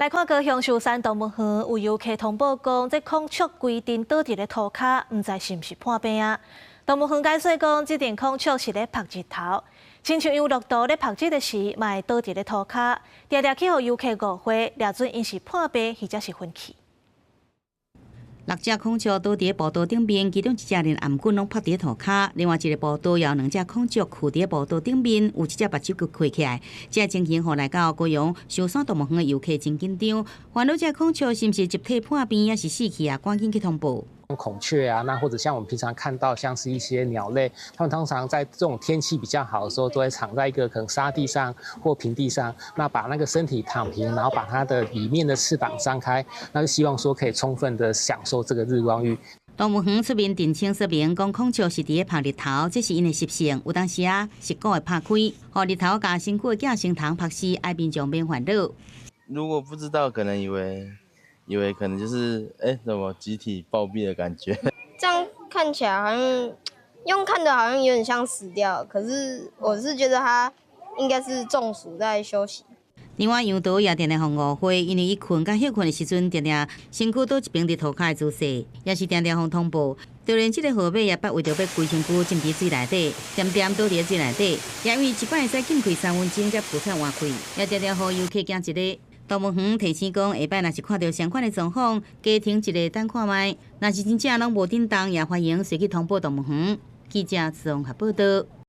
来看高雄寿山动物园有游客通报讲，这孔雀规定倒伫咧涂骹，唔知是毋是破病啊？动物园解释讲，这顶孔雀是咧晒日头，亲像有6度咧晒日的时，嘛会倒伫咧涂骹，常常去互游客误会，掠准因是破病或者是昏去。 6只孔雀倒伫步道顶面，其中1只连颔棍拢拍伫涂骹，另外一个步道也有2只孔雀附伫步道顶面，有1只目睭佮开起来。这情形互来到高雄寿山动物园的游客真紧张，烦恼这孔雀是毋是集体破病，还是死去啊？赶紧去通报。 孔雀啊，那或者像我们平常看到，像是一些鸟类，它们通常在这种天气比较好的时候，都会藏在一个可能沙地上或平地上，那把那个身体躺平，然后把它的里面的翅膀张开，那就希望说可以充分的享受这个日光浴。 动物园出面澄清说明，讲孔雀是伫咧晒日头，这是因的习性。有当时啊，是骨会拍开，互日头甲身躯的寄生虫拍死，爱民众免烦恼。如果不知道，可能以为可能就是什么集体暴毙的感觉。这样看起来好像用看的好像有点像死掉，可是我是觉得它应该是中暑在休息。 另外，杨导也常常互误会，因为伊困甲休困的时阵，常常身躯倒一边伫涂骹的姿势，也是常常互通报。就连这个号码也捌为着要规身躯浸伫水内底，点点倒伫水内底，也因为一摆会使浸开3分钟才浮出换开，也常常互游客惊一个。动物园提醒讲，下摆若是看到相款的状况，加停一个等看卖。若是真正拢无叮当，也欢迎随去通报动物园。记者自红合报道。